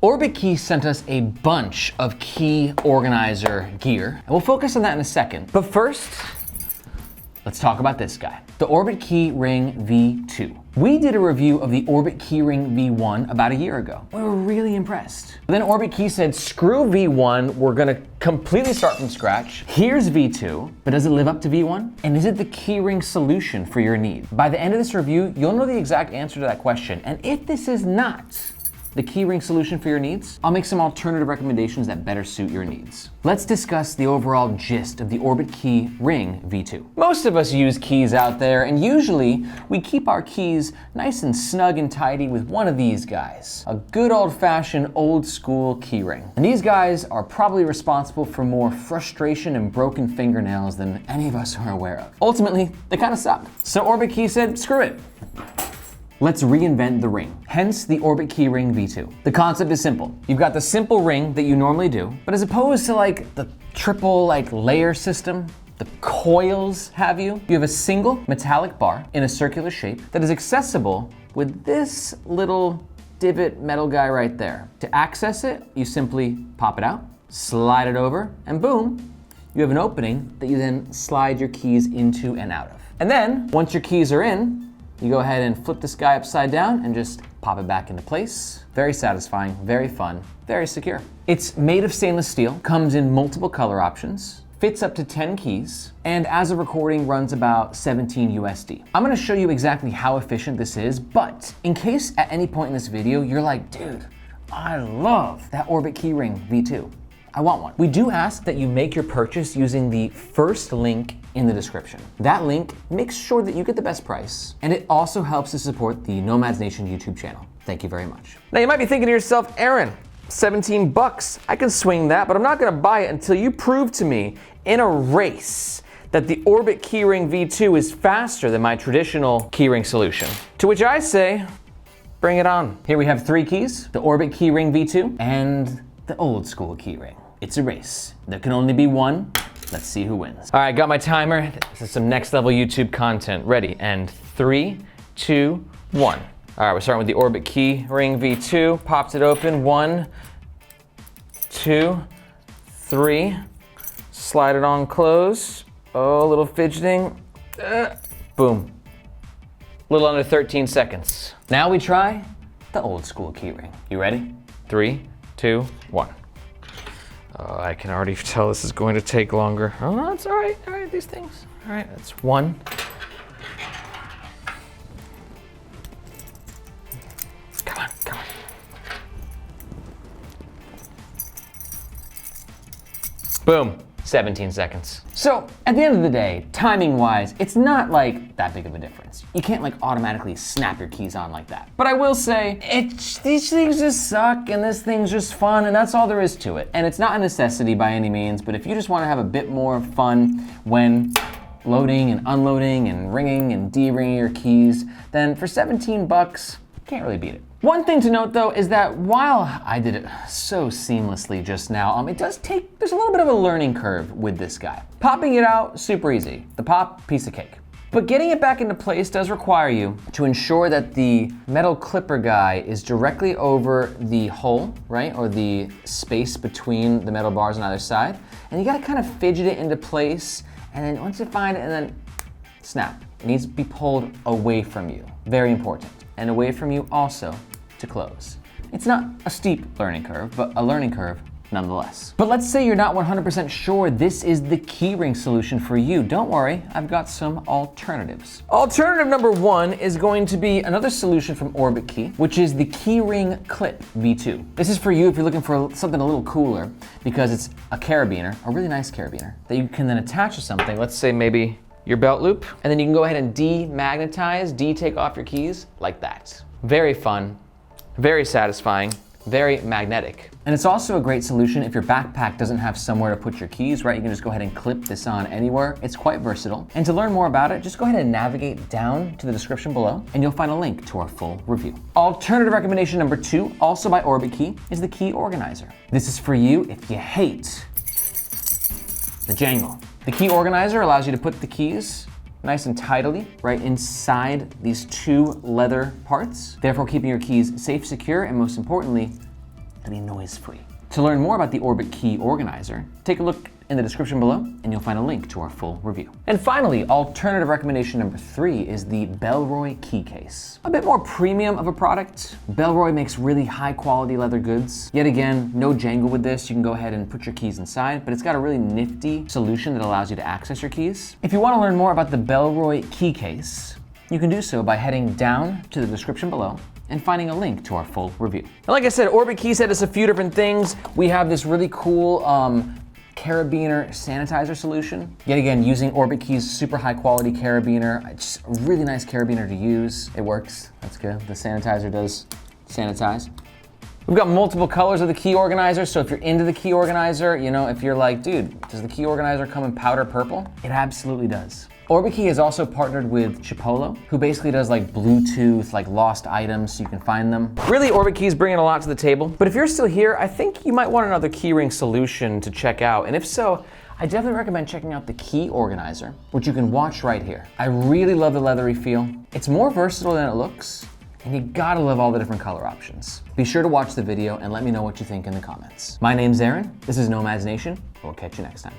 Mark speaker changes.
Speaker 1: Orbitkey sent us a bunch of key organizer gear, and we'll focus on that in a second. But first, let's talk about this guy, the Orbitkey Ring V2. We did a review of the Orbitkey Ring V1 about a year ago. We were really impressed. But then Orbitkey said, screw V1, we're gonna completely start from scratch. Here's V2, but does it live up to V1? And is it the keyring solution for your need? By the end of this review, you'll know the exact answer to that question. And if this is not the keyring solution for your needs, I'll make some alternative recommendations that better suit your needs. Let's discuss the overall gist of the Orbitkey Ring V2. Most of us use keys out there, and usually we keep our keys nice and snug and tidy with one of these guys, a good old-fashioned old school keyring. And these guys are probably responsible for more frustration and broken fingernails than any of us are aware of. Ultimately, they kind of suck. So Orbitkey said, screw it. Let's reinvent the ring, hence the Orbitkey Ring V2. The concept is simple. You've got the simple ring that you normally do, but as opposed to like the triple layer system, the coils have you have a single metallic bar in a circular shape that is accessible with this little divot metal guy right there. To access it, you simply pop it out, slide it over, and boom, you have an opening that you then slide your keys into and out of. And then, once your keys are in, you go ahead and flip this guy upside down and just pop it back into place. Very satisfying, very fun, very secure. It's made of stainless steel, comes in multiple color options, fits up to 10 keys, and as of recording runs about 17 USD. I'm gonna show you exactly how efficient this is, but in case at any point in this video you're like, dude, I love that Orbitkey Ring V2. I want one. We do ask that you make your purchase using the first link in the description. That link makes sure that you get the best price, and it also helps to support the Nomads Nation YouTube channel. Thank you very much. Now you might be thinking to yourself, Aaron, 17 bucks, I can swing that, but I'm not gonna buy it until you prove to me in a race that the Orbitkey Ring V2 is faster than my traditional keyring solution. To which I say, bring it on. Here we have 3 keys, the Orbitkey Ring V2 and the old school keyring. It's a race. There can only be one. Let's see who wins. All right, got my timer. This is some next level YouTube content. Ready, and 3, 2, 1. All right, we're starting with the Orbitkey Ring V2. Popped it open, 1, 2, 3. Slide it on close. Oh, a little fidgeting. Boom. A little under 13 seconds. Now we try the old school keyring. You ready? 3, 2, 1. Oh, I can already tell this is going to take longer. Oh, no, it's all right, these things. All right, that's 1. Come on, come on. Boom, 17 seconds. So, at the end of the day, timing-wise, it's not like that big of a difference. You can't automatically snap your keys on like that. But I will say, these things just suck and this thing's just fun and that's all there is to it. And it's not a necessity by any means, but if you just want to have a bit more fun when loading and unloading and ringing and de-ringing your keys, then for 17 bucks, can't really beat it. One thing to note though is that while I did it so seamlessly just now, there's a little bit of a learning curve with this guy. Popping it out, super easy. The pop, piece of cake. But getting it back into place does require you to ensure that the metal clipper guy is directly over the hole, right? Or the space between the metal bars on either side. And you gotta kind of fidget it into place, and then once you find it, and then snap. It needs to be pulled away from you. Very important. And away from you also to close. It's not a steep learning curve, but a learning curve nonetheless. But let's say you're not 100% sure this is the keyring solution for you. Don't worry, I've got some alternatives. Alternative number 1 is going to be another solution from Orbitkey, which is the Keyring Clip V2. This is for you if you're looking for something a little cooler, because it's a carabiner, a really nice carabiner, that you can then attach to something. Let's say maybe your belt loop, and then you can go ahead and demagnetize, take off your keys like that. Very fun, very satisfying, very magnetic. And it's also a great solution if your backpack doesn't have somewhere to put your keys, right? You can just go ahead and clip this on anywhere. It's quite versatile. And to learn more about it, just go ahead and navigate down to the description below and you'll find a link to our full review. Alternative recommendation number 2, also by Orbitkey, is the Key Organizer. This is for you if you hate the jangle. The Key Organizer allows you to put the keys nice and tidily right inside these 2 leather parts, therefore keeping your keys safe, secure, and most importantly, to be noise-free. To learn more about the Orbitkey Organizer, take a look in the description below and you'll find a link to our full review. And finally, alternative recommendation number 3 is the Bellroy Key Case. A bit more premium of a product. Bellroy makes really high quality leather goods. Yet again, no jangle with this. You can go ahead and put your keys inside, but it's got a really nifty solution that allows you to access your keys. If you want to learn more about the Bellroy Key Case, you can do so by heading down to the description below and finding a link to our full review. And like I said, Orbitkey sent us a few different things. We have this really cool carabiner sanitizer solution. Yet again, using Orbitkey's super high quality carabiner. It's a really nice carabiner to use. It works, that's good. The sanitizer does sanitize. We've got multiple colors of the key organizer, so if you're into the key organizer, you know, if you're like, dude, does the key organizer come in powder purple? It absolutely does. Orbitkey has also partnered with Chipolo, who basically does like Bluetooth, like lost items so you can find them. Really, Orbitkey's bringing a lot to the table, but if you're still here, I think you might want another keyring solution to check out, and if so, I definitely recommend checking out the key organizer, which you can watch right here. I really love the leathery feel. It's more versatile than it looks, and you gotta love all the different color options. Be sure to watch the video and let me know what you think in the comments. My name's Aaron, this is Nomads Nation, we'll catch you next time.